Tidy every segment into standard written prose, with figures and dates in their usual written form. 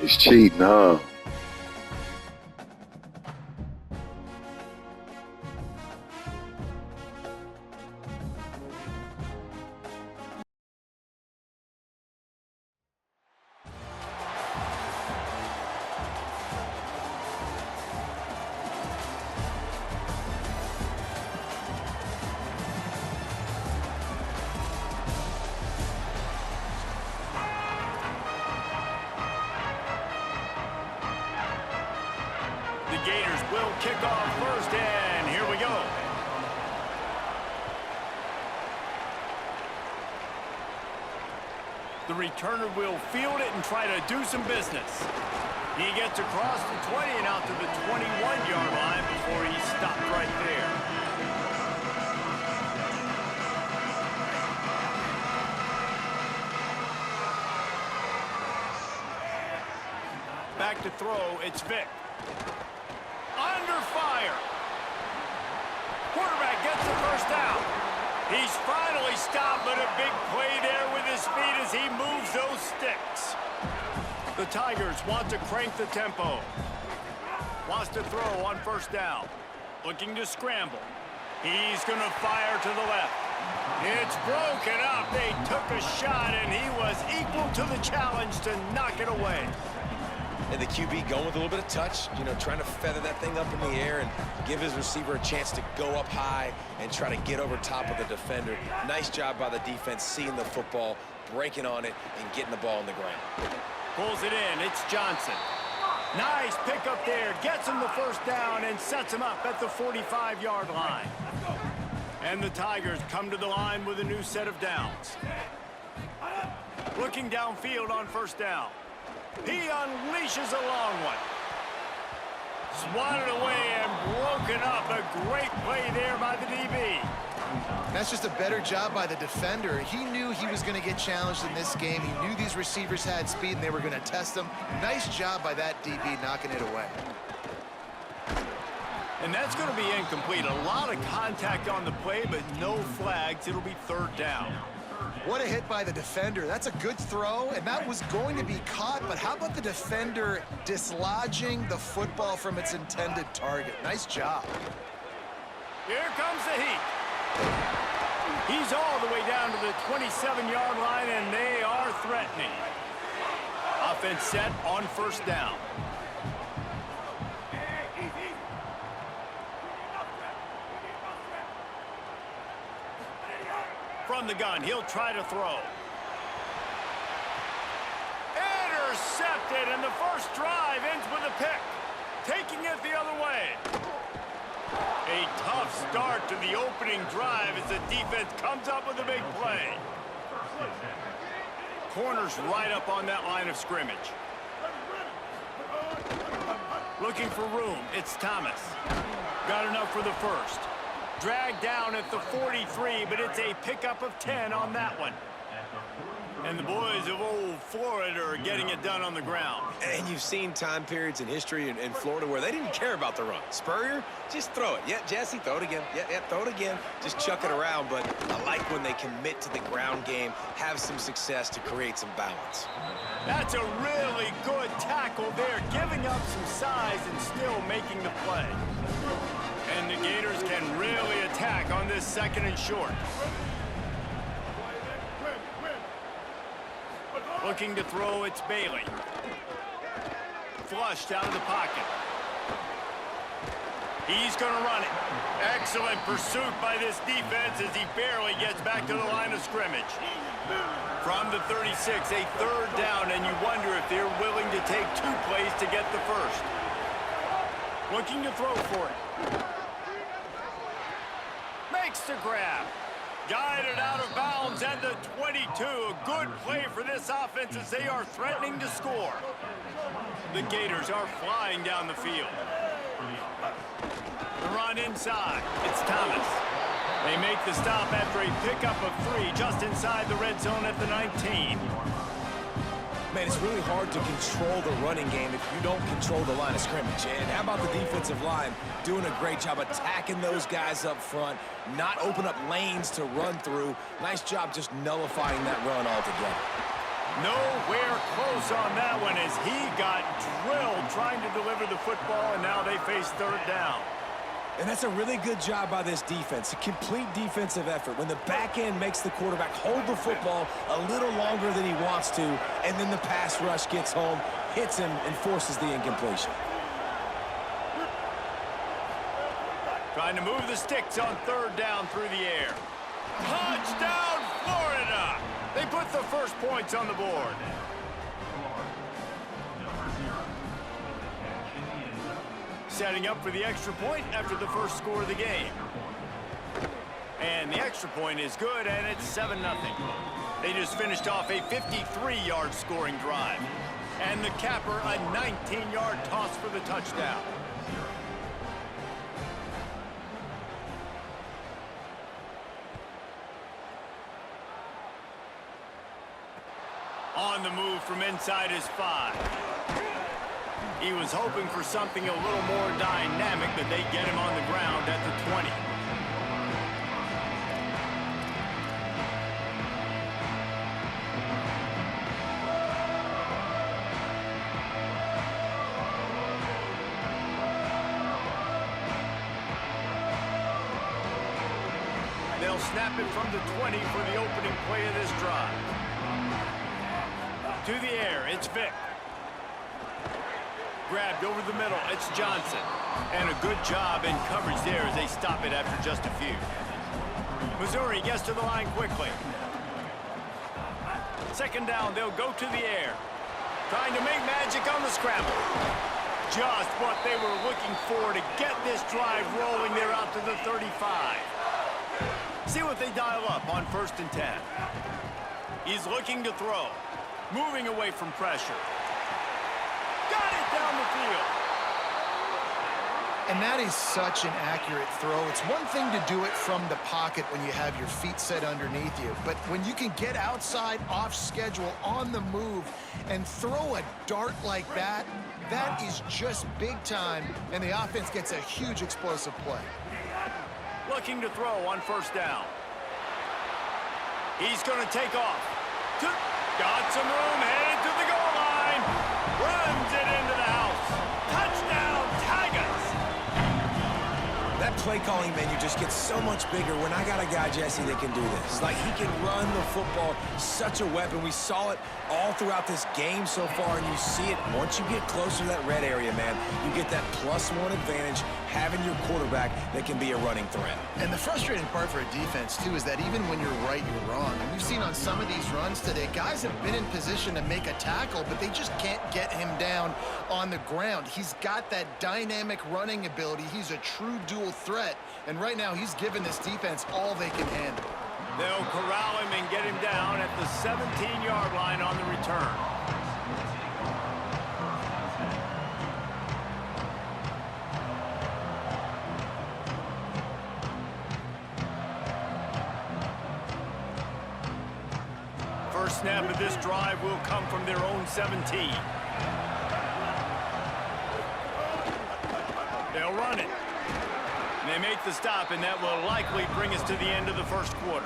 He's cheating, huh? The Gators will kick off first, and here we go. The returner will field it and try to do some business. He gets across the 20 and out to the 21-yard line before he stopped right there. Back to throw, it's Vick. Under fire. Quarterback gets the first down. He's finally stopped, but a big play there with his feet as he moves those sticks. The Tigers want to crank the tempo. Wants to throw on first down. Looking to scramble. He's going to fire to the left. It's broken up. They took a shot, and he was equal to the challenge to knock it away. And the QB going with a little bit of touch, trying to feather that thing up in the air and give his receiver a chance to go up high and try to get over top of the defender. Nice job by the defense, seeing the football, breaking on it, and getting the ball on the ground. Pulls it in. It's Johnson. Nice pick up there. Gets him the first down and sets him up at the 45-yard line. And the Tigers come to the line with a new set of downs. Looking downfield on first down. He unleashes a long one. Swatted away and broken up. A great play there by the DB. That's just a better job by the defender. He knew he was going to get challenged in this game. He knew these receivers had speed and they were going to test him. Nice job by that DB knocking it away. And that's going to be incomplete. A lot of contact on the play, but no flags. It'll be third down. What a hit by the defender. That's a good throw, and that was going to be caught, but how about the defender dislodging the football from its intended target? Nice job. Here comes the heat. He's all the way down to the 27-yard line, and they are threatening. Offense set on first down. From the gun, he'll try to throw. Intercepted, and the first drive ends with a pick. Taking it the other way. A tough start to the opening drive as the defense comes up with a big play. Corners right up on that line of scrimmage. Looking for room, it's Thomas. Got enough for the first. Dragged down at the 43, but it's a pickup of 10 on that one. And the boys of old Florida are getting it done on the ground. And you've seen time periods in history in Florida where they didn't care about the run. Spurrier, just throw it. Yeah, Jesse, throw it again. Yeah, throw it again. Just chuck it around. But I like when they commit to the ground game, have some success to create some balance. That's a really good tackle there, giving up some size and still making the play. And the Gators can really attack on this second and short. Looking to throw, it's Bailey. Flushed out of the pocket. He's going to run it. Excellent pursuit by this defense as he barely gets back to the line of scrimmage. From the 36, a third down, and you wonder if they're willing to take 2 plays to get the first. Looking to throw for it. Makes the grab. Guided out of bounds at the 22. A good play for this offense as they are threatening to score. The Gators are flying down the field. The run inside. It's Thomas. They make the stop after a pickup of 3 just inside the red zone at the 19. Man, it's really hard to control the running game if you don't control the line of scrimmage. And how about the defensive line doing a great job attacking those guys up front, not open up lanes to run through. Nice job just nullifying that run altogether. Nowhere close on that one as he got drilled trying to deliver the football, and now they face third down. And that's a really good job by this defense, a complete defensive effort. When the back end makes the quarterback hold the football a little longer than he wants to, and then the pass rush gets home, hits him, and forces the incompletion. Trying to move the sticks on third down through the air. Touchdown, Florida! They put the first points on the board. Setting up for the extra point after the first score of the game. And the extra point is good, and it's 7-0. They just finished off a 53-yard scoring drive. And the capper, a 19-yard toss for the touchdown. On the move from inside his 5. He was hoping for something a little more dynamic, but they get him on the ground at the 20. They'll snap it from the 20 for the opening play of this drive. To the air, it's Vick. Grabbed over the middle, it's Johnson. And a good job in coverage there as they stop it after just a few. Missouri gets to the line quickly. Second down, they'll go to the air. Trying to make magic on the scramble. Just what they were looking for to get this drive rolling there out to the 35. See what they dial up on 1st and 10. He's looking to throw. Moving away from pressure. Got it down the field. And that is such an accurate throw. It's one thing to do it from the pocket when you have your feet set underneath you, but when you can get outside, off schedule, on the move, and throw a dart like that, that is just big time, and the offense gets a huge explosive play. Looking to throw on 1st down. He's going to take off. Got some room, headed to the goal line. Runs it into the house. Touchdown, Tigers! That play calling menu just gets so much bigger when I got a guy, Jesse, that can do this. Like, he can run the football, such a weapon. We saw it all throughout this game so far, and you see it once you get closer to that red area, man. You get that +1 advantage having your quarterback that can be a running threat. And the frustrating part for a defense, too, is that even when you're right, you're wrong. And we've seen on some of these runs today, guys have been in position to make a tackle, but they just can't get him down on the ground. He's got that dynamic running ability. He's a true dual threat. And right now, he's given this defense all they can handle. They'll corral him and get him down at the 17-yard line on the return. First snap of this drive will come from their own 17. They'll run it. And they make the stop, and that will likely bring us to the end of the first quarter.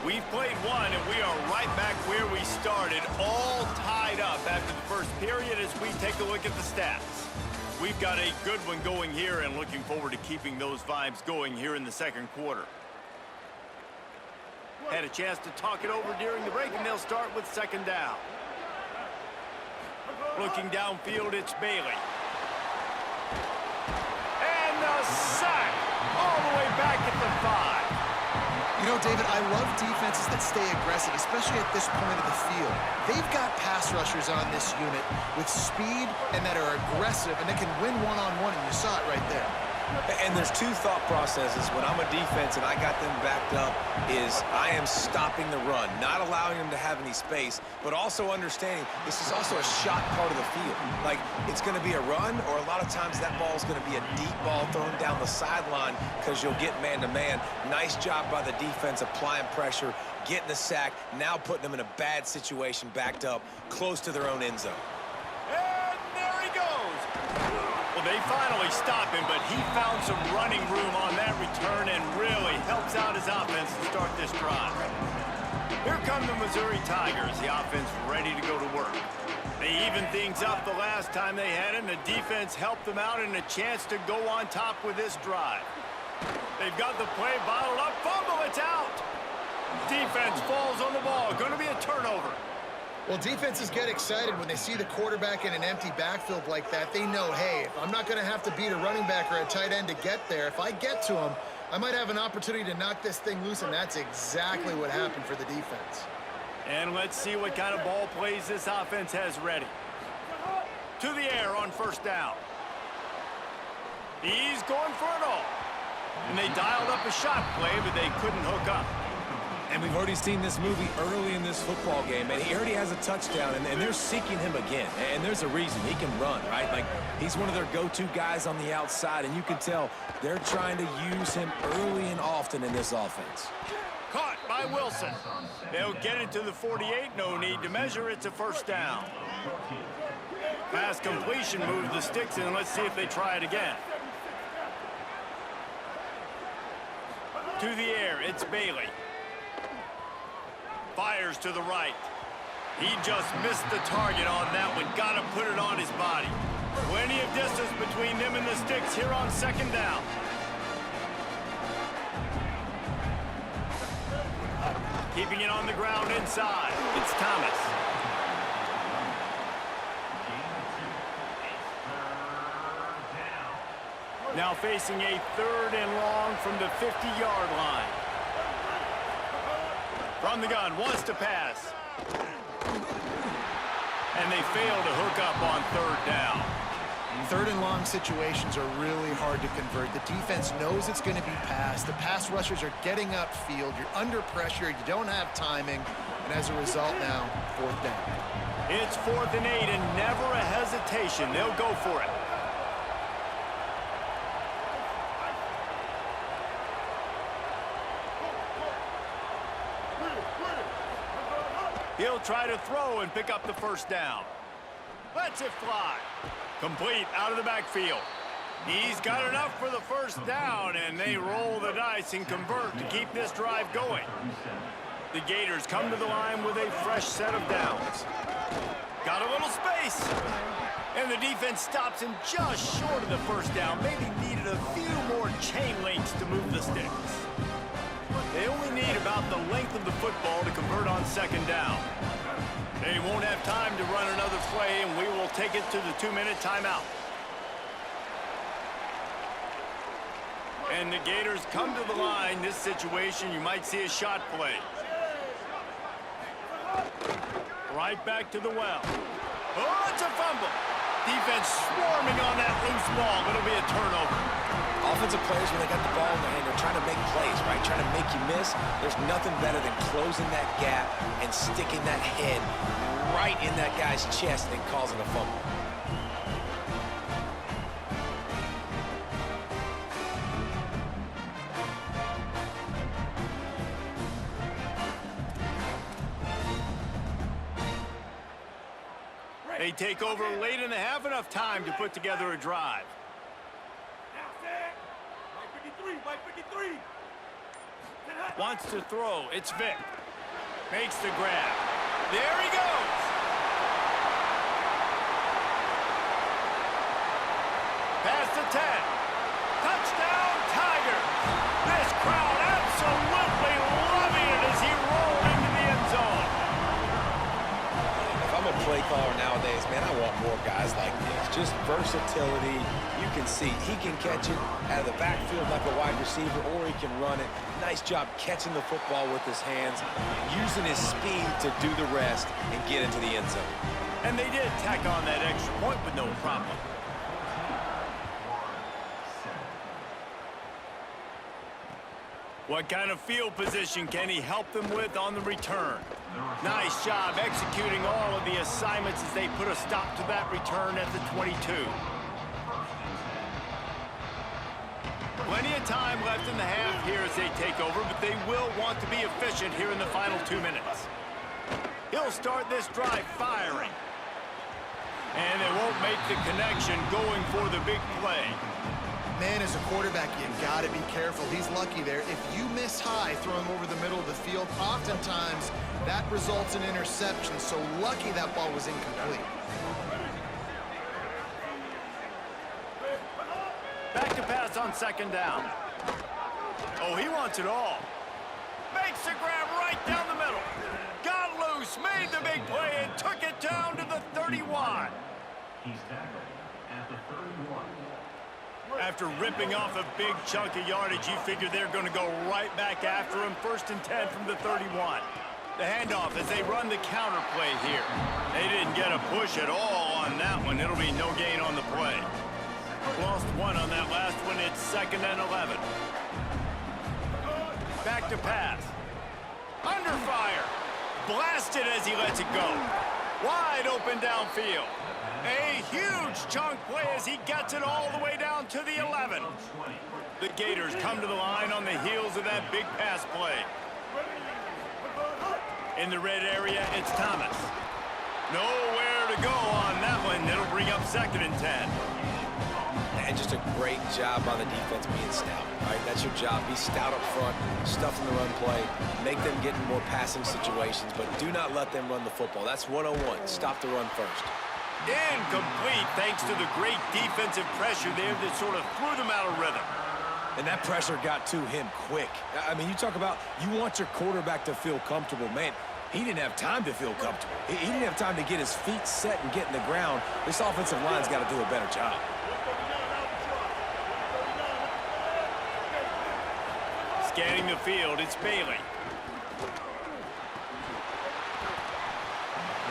We've played one, and we are right back where we started, all tied up after the first period as we take a look at the stats. We've got a good one going here and looking forward to keeping those vibes going here in the second quarter. Had a chance to talk it over during the break, and they'll start with 2nd down. Looking downfield, it's Bailey. And the sack all the way back at the 5. You know, David, I love defenses that stay aggressive, especially at this point of the field. They've got pass rushers on this unit with speed and that are aggressive and that can win one-on-one, and you saw it right there. And there's two thought processes when I'm a defense and I got them backed up is I am stopping the run, not allowing them to have any space, but also understanding this is also a shot part of the field. Like, it's going to be a run, or a lot of times that ball is going to be a deep ball thrown down the sideline because you'll get man-to-man. Nice job by the defense applying pressure, getting the sack, now putting them in a bad situation backed up close to their own end zone. And there he goes. Well, they finally stop him, but he found some running room on that return and really helps out his offense to start this drive. Here come the Missouri Tigers, the offense ready to go to work. They evened things up the last time they had it, and the defense helped them out and a chance to go on top with this drive. They've got the play bottled up. Fumble, it's out. Defense falls on the ball. Going to be a turnover. Well, defenses get excited when they see the quarterback in an empty backfield like that. They know, hey, if I'm not going to have to beat a running back or a tight end to get there, if I get to him, I might have an opportunity to knock this thing loose, and that's exactly what happened for the defense. And let's see what kind of ball plays this offense has ready. To the air on first down. He's going for it all. And they dialed up a shot play, but they couldn't hook up. And we've already seen this movie early in this football game, and he already has a touchdown, and they're seeking him again. And there's a reason. He can run, right? Like, he's one of their go-to guys on the outside, and you can tell they're trying to use him early and often in this offense. Caught by Wilson. They'll get it to the 48. No need to measure. It's a first down. Pass completion moves the sticks in. Let's see if they try it again. To the air, it's Bailey. Fires to the right. He just missed the target on that one. Got to put it on his body. Plenty of distance between them and the sticks here on second down. Keeping it on the ground inside. It's Thomas. Now facing a 3rd and long from the 50-yard line. From the gun, wants to pass. And they fail to hook up on 3rd down. 3rd and long situations are really hard to convert. The defense knows it's going to be passed. The pass rushers are getting upfield. You're under pressure. You don't have timing. And as a result now, 4th down. It's 4th and 8 and never a hesitation. They'll go for it. He'll try to throw and pick up the first down. Lets it fly. Complete out of the backfield. He's got enough for the first down, and they roll the dice and convert to keep this drive going. The Gators come to the line with a fresh set of downs. Got a little space. And the defense stops him just short of the first down. Maybe needed a few more chain links to move the sticks. They only need about the length of the football to convert on second down. They won't have time to run another play, and we will take it to the 2-minute timeout. And the Gators come to the line. This situation, you might see a shot play. Right back to the well. Oh, it's a fumble. Defense swarming on that loose ball. It'll be a turnover. Offensive players, when they got the ball in their hand, they're trying to make plays, right? Trying to make you miss. There's nothing better than closing that gap and sticking that head right in that guy's chest and causing a fumble. They take over late in the half, enough time to put together a drive. Wants to throw. It's Vick. Makes the grab. There he goes. Past the 10. Touchdown, Tigers. This crowd absolutely loving it as he rolled into the end zone. If I'm a play caller nowadays, man, I want more guys like this. Just versatility. You can see he can catch it out of the backfield like a wide receiver, or he can run it. Nice job catching the football with his hands, using his speed to do the rest and get into the end zone. And they did tack on that extra point with no problem. What kind of field position can he help them with on the return? Nice job executing all of the assignments as they put a stop to that return at the 22. Plenty of time left in the half here as they take over, but they will want to be efficient here in the final 2 minutes. He'll start this drive firing. And they won't don't make the connection going for the big play. Man, as a quarterback, you got to be careful. He's lucky there. If you miss high throwing over the middle of the field, oftentimes that results in interception. So lucky that ball was incomplete. Back to pass on second down. Oh, he wants it all. Makes the grab right down the middle. Got loose, made the big play, and took it down to the 31. He's tackled at the 31. After ripping off a big chunk of yardage, you figure they're going to go right back after him. 1st and 10 from the 31. The handoff as they run the counter play here. They didn't get a push at all on that one. It'll be no gain on the play. Lost one on that last one. It's 2nd and 11. Back to pass. Under fire. Blasted as he lets it go. Wide open downfield. A huge chunk play as he gets it all the way down to the 11. The Gators come to the line on the heels of that big pass play. In the red area, it's Thomas. Nowhere to go on that one. It'll bring up 2nd and 10. And just a great job by the defense being stout. All right, that's your job. Be stout up front, stuff in the run play, make them get in more passing situations, but do not let them run the football. That's 101. Stop the run first. Incomplete thanks to the great defensive pressure there that sort of threw them out of rhythm. And that pressure got to him quick. I mean, you talk about you want your quarterback to feel comfortable. Man, he didn't have time to feel comfortable. He didn't have time to get his feet set and get in the ground. This offensive line's got to do a better job. Scanning the field, it's Bailey.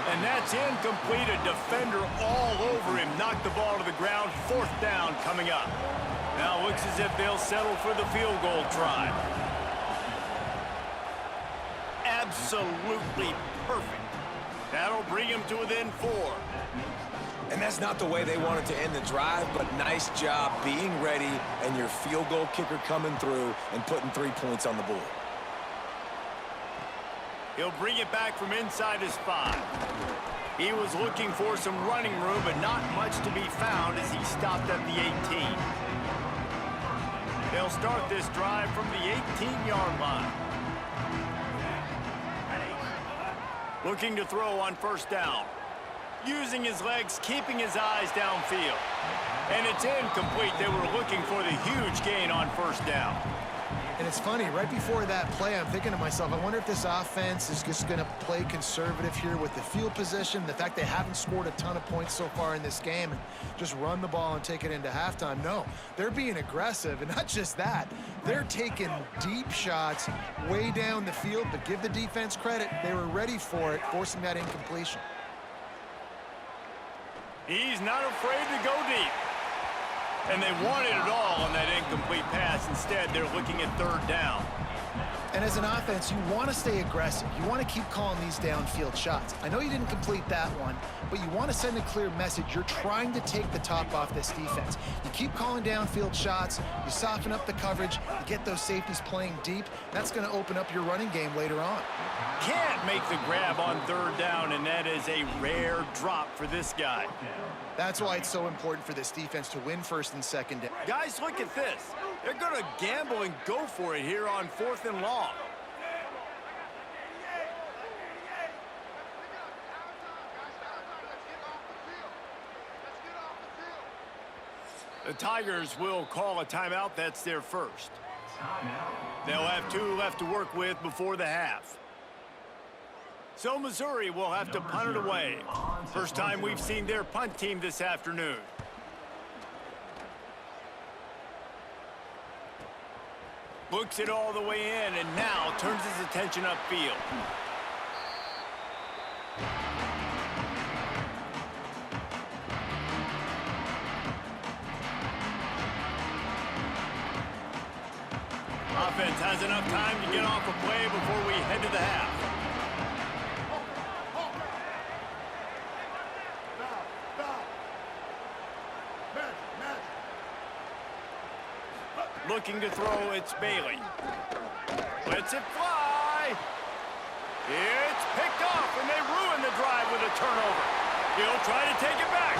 And that's incomplete. A defender all over him. Knocked the ball to the ground. 4th down coming up. Now looks as if they'll settle for the field goal try. Absolutely perfect. That'll bring him to within 4. And that's not the way they wanted to end the drive, but nice job being ready and your field goal kicker coming through and putting 3 points on the board. He'll bring it back from inside his 5. He was looking for some running room, but not much to be found as he stopped at the 18. They'll start this drive from the 18-yard line. Looking to throw on 1st down. Using his legs, keeping his eyes downfield. And it's incomplete. They were looking for the huge gain on 1st down. And it's funny, right before that play, I'm thinking to myself, I wonder if this offense is just going to play conservative here with the field position, the fact they haven't scored a ton of points so far in this game, and just run the ball and take it into halftime. No, they're being aggressive, and not just that. They're taking deep shots way down the field, but give the defense credit. They were ready for it, forcing that incompletion. He's not afraid to go deep. And they wanted it all on that incomplete pass. Instead, they're looking at 3rd down. And as an offense, you want to stay aggressive. You want to keep calling these downfield shots. I know you didn't complete that one, but you want to send a clear message. You're trying to take the top off this defense. You keep calling downfield shots. You soften up the coverage. You get those safeties playing deep. That's going to open up your running game later on. Can't make the grab on 3rd down, and that is a rare drop for this guy. That's why it's so important for this defense to win 1st and 2nd down. Guys, look at this. They're going to gamble and go for it here on 4th and long. The Tigers will call a timeout. That's their first. They'll have 2 left to work with before the half. So Missouri will have to punt it away. First time we've seen their punt team this afternoon. Looks it all the way in and now turns his attention upfield. Offense has enough time to get off a play before we head to the half. Looking to throw, it's Bailey. Lets it fly. It's picked off, and they ruin the drive with a turnover. He'll try to take it back.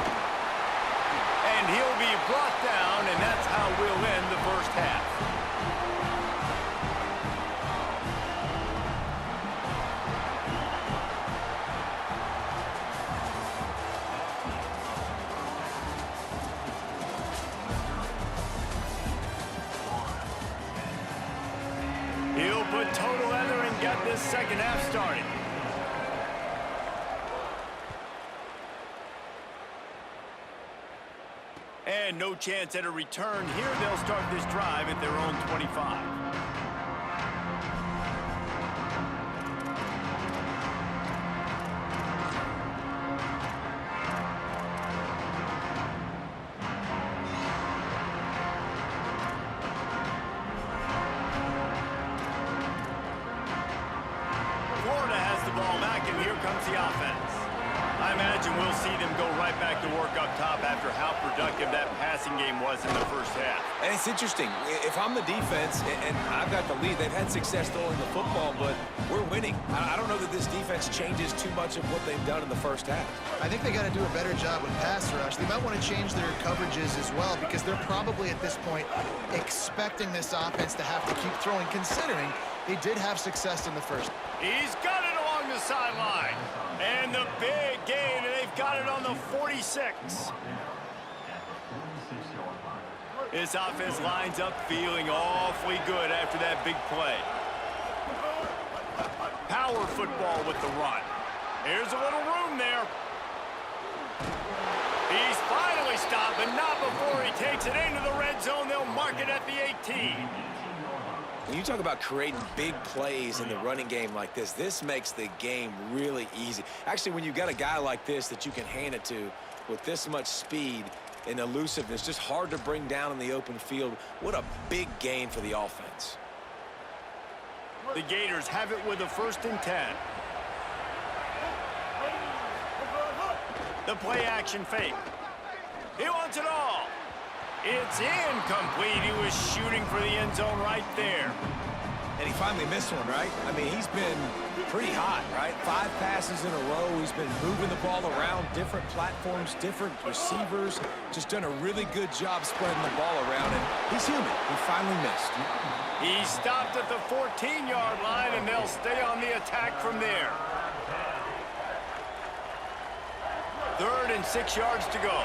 And he'll be brought down, and that's how we'll end the first half. He'll put total leather and get this second half started. And no chance at a return here. They'll start this drive at their own 25. Florida has the ball back, and here comes the offense. I imagine we'll see them go right back to work up top after how productive that passing game was in the first half. And it's interesting. If I'm the defense and I've got the lead, they've had success throwing the football, but we're winning. I don't know that this defense changes too much of what they've done in the first half. I think they got to do a better job with pass rush. They might want to change their coverages as well because they're probably at this point expecting this offense to have to keep throwing, considering they did have success in the first. He's got it along the sideline. And the big gain, and they've got it on the 46. This offense lines up feeling awfully good after that big play. Power football with the run. Here's a little room there. He's finally stopped, but not before he takes it into the red zone. They'll mark it at the 18. When you talk about creating big plays in the running game like this makes the game really easy. Actually, when you've got a guy like this that you can hand it to with this much speed and elusiveness, just hard to bring down in the open field, what a big gain for the offense. The Gators have it with a 1st and 10. The play action fake. He wants it all. It's incomplete. He was shooting for the end zone right there. And he finally missed one, right? I mean, he's been pretty hot, right? 5 passes in a row. He's been moving the ball around, different platforms, different receivers. Just done a really good job spreading the ball around, and he's human. He finally missed. He stopped at the 14-yard line, and they'll stay on the attack from there. 3rd and 6 yards to go.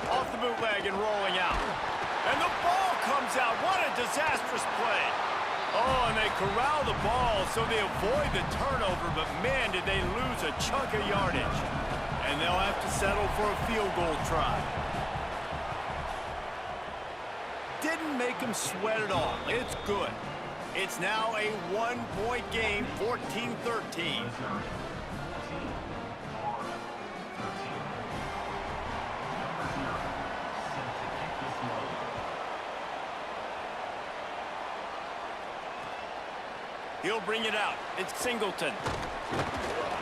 Off the bootleg and rolling out. And the ball comes out. What a disastrous play. Oh, and they corral the ball so they avoid the turnover, but man, did they lose a chunk of yardage. And they'll have to settle for a field goal try. Didn't make them sweat at all. It's good. It's now a 1-point game, 14-13. He'll bring it out. It's Singleton.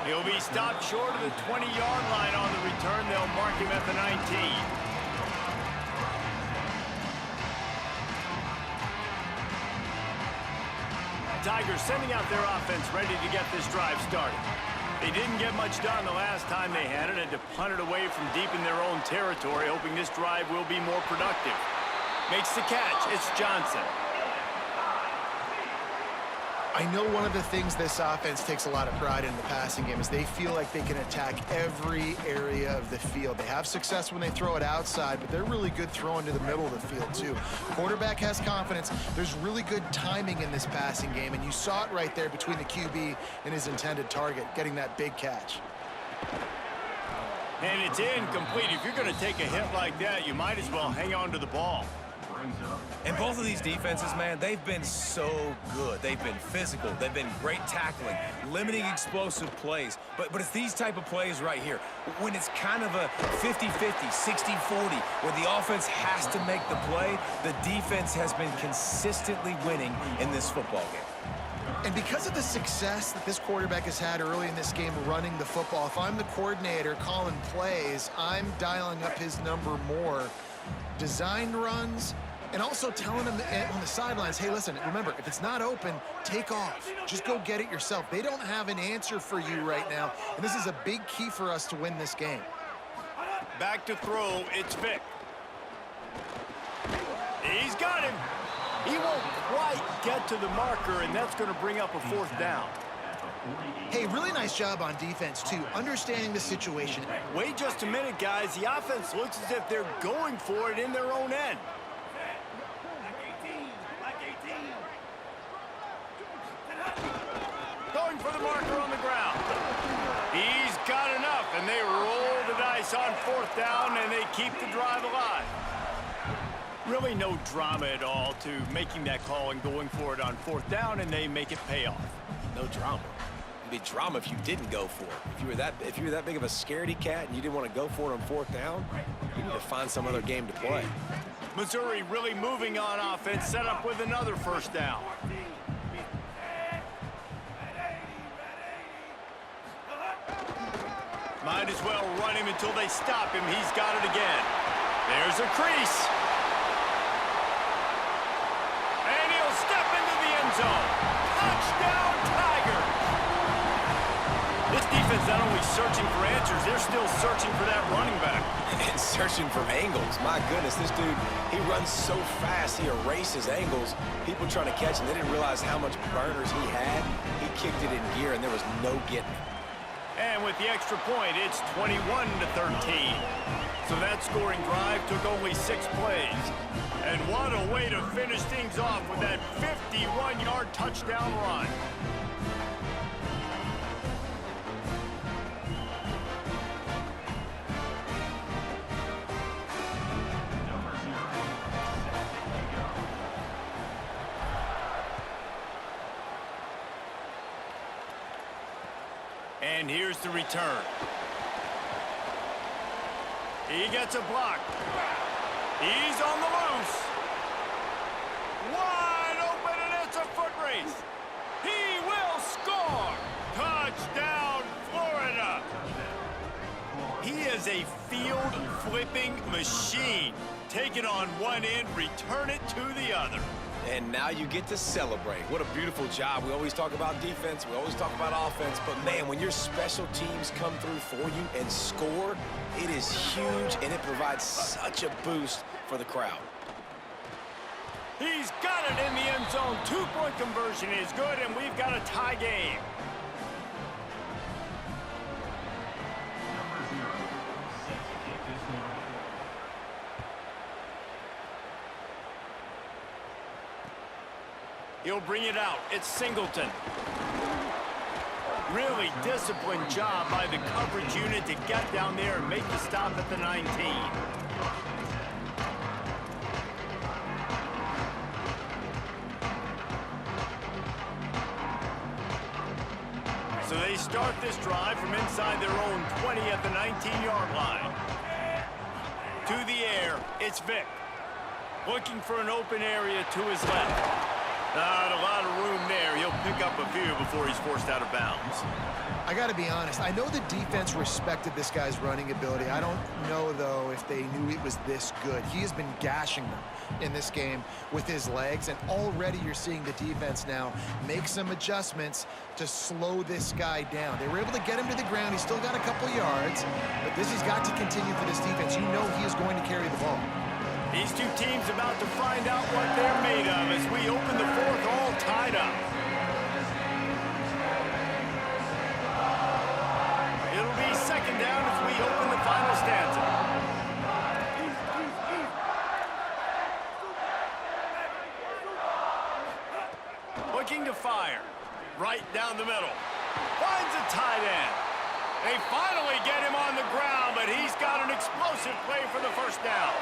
He'll be stopped short of the 20-yard line on the return. They'll mark him at the 19. Tigers sending out their offense ready to get this drive started. They didn't get much done the last time they had it, and to punt it away from deep in their own territory, hoping this drive will be more productive. Makes the catch. It's Johnson. I know one of the things this offense takes a lot of pride in the passing game is they feel like they can attack every area of the field. They have success when they throw it outside, but they're really good throwing to the middle of the field too. Quarterback has confidence. There's really good timing in this passing game, and you saw it right there between the QB and his intended target, getting that big catch. And it's incomplete. If you're going to take a hit like that, you might as well hang on to the ball. And both of these defenses, man, they've been so good. They've been physical. They've been great tackling, limiting explosive plays. But it's these type of plays right here. When it's kind of a 50-50, 60-40, where the offense has to make the play, the defense has been consistently winning in this football game. And because of the success that this quarterback has had early in this game running the football, if I'm the coordinator calling plays, I'm dialing up his number more. Designed runs, And also telling them on the sidelines, hey, listen, remember, if it's not open, take off. Just go get it yourself. They don't have an answer for you right now, and this is a big key for us to win this game. Back to throw, it's Vick. He's got him. He won't quite get to the marker, and that's going to bring up a fourth down. Hey, really nice job on defense, too, understanding the situation. Wait just a minute, guys. The offense looks as if they're going for it in their own end. Going for the marker on the ground. He's got enough, and they roll the dice on fourth down, and they keep the drive alive. Really no drama at all to making that call and going for it on fourth down, and they make it pay off. No drama. It'd be drama if you didn't go for it. If you were that big of a scaredy cat and you didn't want to go for it on fourth down, you need to find some other game to play. Missouri really moving on offense, set up with another first down. Might as well run him until they stop him. He's got it again. There's a crease. And he'll step into the end zone. Touchdown, Tigers! This defense not only searching for answers, they're still searching for that running back. And searching for angles. My goodness, this dude, he runs so fast, he erases angles. People trying to catch him, they didn't realize how much burners he had. He kicked it in gear, and there was no getting it. And with the extra point, it's 21-13. So that scoring drive took only 6 plays. And what a way to finish things off with that 51-yard touchdown run. And here's the return. He gets a block. He's on the loose. Wide open, and it's a foot race. He will score. Touchdown, Florida. He is a field-flipping machine. Take it on one end, return it to the other. And now you get to celebrate. What a beautiful job. We always talk about defense. We always talk about offense. But, man, when your special teams come through for you and score, it is huge, and it provides such a boost for the crowd. He's got it in the end zone. 2-point conversion is good, and we've got a tie game. He'll bring it out. It's Singleton. Really disciplined job by the coverage unit to get down there and make the stop at the 19. So they start this drive from inside their own 20 at the 19-yard line. To the air, it's Vick. Looking for an open area to his left. Not a lot of room there. He'll pick up a few before he's forced out of bounds. I got to be honest. I know the defense respected this guy's running ability. I don't know, though, if they knew it was this good. He has been gashing them in this game with his legs, and already you're seeing the defense now make some adjustments to slow this guy down. They were able to get him to the ground. He's still got a couple yards, but this has got to continue for this defense. You know he is going to carry the ball. These two teams about to find out what they're made of as we open the fourth all tied up. It'll be second down as we open the final stanza. Looking to fire. Right down the middle. Finds a tight end. They finally get him on the ground, but he's got an explosive play for the first down.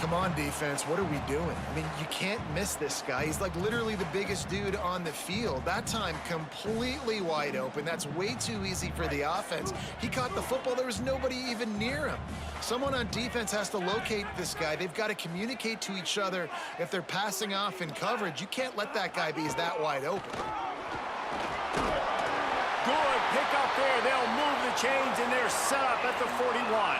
Come on, defense. What are we doing? I mean, you can't miss this guy. He's like literally the biggest dude on the field. That time, completely wide open. That's way too easy for the offense. He caught the football. There was nobody even near him. Someone on defense has to locate this guy. They've got to communicate to each other if they're passing off in coverage. You can't let that guy be that wide open. Good pick up there. They'll move the chains, and they're set up at the 41.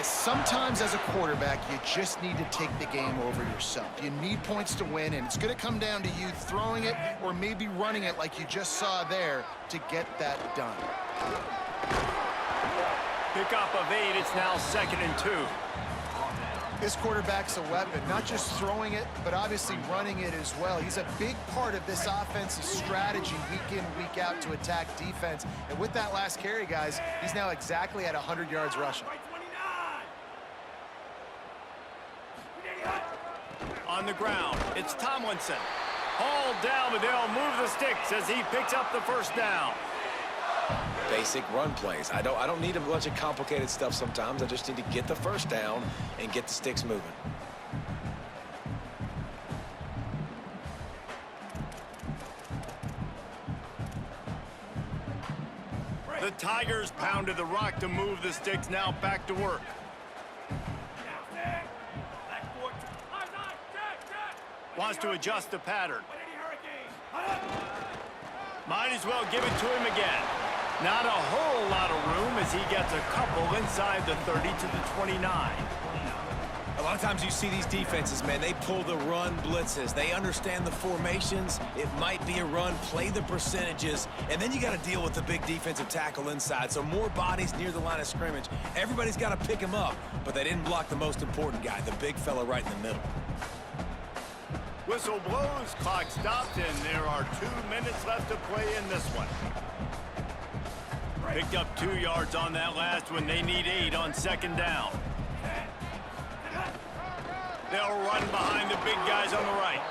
Sometimes as a quarterback, you just need to take the game over yourself. You need points to win, and it's going to come down to you throwing it or maybe running it like you just saw there to get that done. Pickup of 8, it's now 2nd and 2. This quarterback's a weapon, not just throwing it, but obviously running it as well. He's a big part of this offensive strategy week in, week out to attack defense. And with that last carry, guys, he's now exactly at 100 yards rushing. On the ground, it's Tomlinson. Hauled down, but they'll move the sticks as he picks up the first down. Basic run plays. I don't need a bunch of complicated stuff sometimes. I just need to get the first down and get the sticks moving. The Tigers pounded the rock to move the sticks, now back to work. Wants to adjust the pattern. Might as well give it to him again. Not a whole lot of room as he gets a couple inside the 30 to the 29. A lot of times you see these defenses, man, they pull the run blitzes. They understand the formations. It might be a run, play the percentages, and then you got to deal with the big defensive tackle inside. So more bodies near the line of scrimmage. Everybody's got to pick him up, but they didn't block the most important guy, the big fella right in the middle. Whistle blows, clock stopped, and there are 2 minutes left to play in this one. Picked up 2 yards on that last one. They need 8 on 2nd down. They'll run behind the big guys on the right.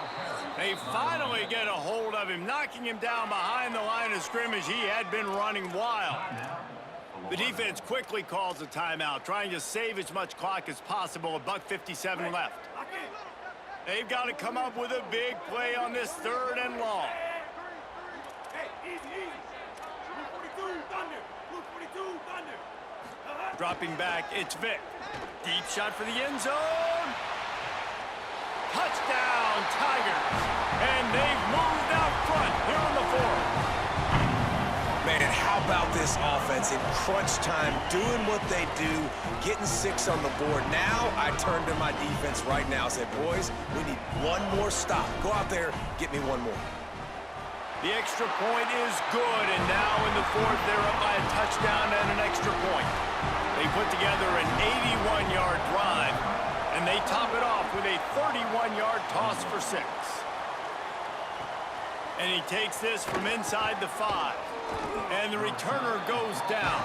They finally get a hold of him, knocking him down behind the line of scrimmage. He had been running wild. The defense quickly calls a timeout, trying to save as much clock as possible. $1:57 left. They've got to come up with a big play on this 3rd and long. Dropping back, it's Vick. Deep shot for the end zone. Touchdown, Tigers. And they've moved out front here on the 4th. Man, and how about this offense in crunch time, doing what they do, getting 6 on the board. Now I turn to my defense right now and say, boys, we need one more stop. Go out there, get me one more. The extra point is good, and now in the 4th, they're up by a touchdown and an extra point. They put together an 81-yard drive, and they top it off with a 31-yard toss for 6. And he takes this from inside the 5. And the returner goes down.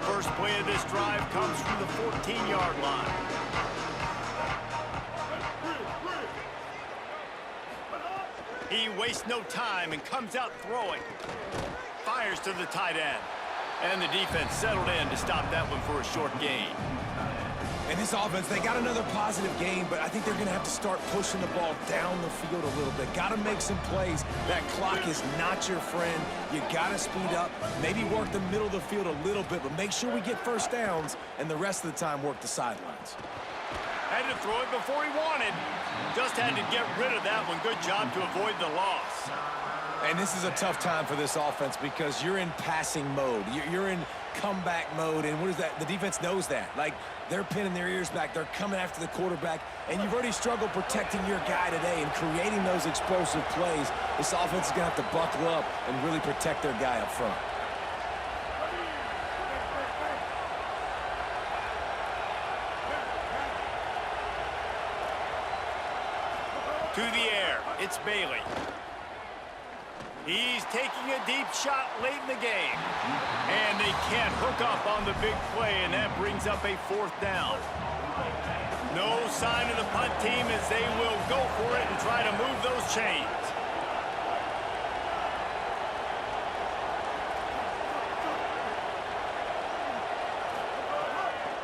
First play of this drive comes from the 14-yard line. He wastes no time and comes out throwing. Fires to the tight end. And the defense settled in to stop that one for a short gain. And this offense, they got another positive game, but I think they're going to have to start pushing the ball down the field a little bit. Got to make some plays. That clock is not your friend. You got to speed up, maybe work the middle of the field a little bit, but make sure we get first downs, and the rest of the time work the sidelines. Had to throw it before he wanted. Just had to get rid of that one. Good job to avoid the loss. And this is a tough time for this offense because you're in passing mode. You're in comeback mode, and what is that? The defense knows that. Like, they're pinning their ears back. They're coming after the quarterback, and you've already struggled protecting your guy today and creating those explosive plays. This offense is going to have to buckle up and really protect their guy up front. To the air, it's Bailey. He's taking a deep shot late in the game. And they can't hook up on the big play, and that brings up a 4th down. No sign of the punt team as they will go for it and try to move those chains.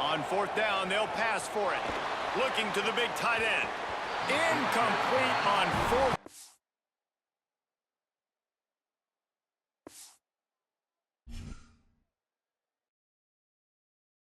On 4th down, they'll pass for it. Looking to the big tight end. Incomplete on 4th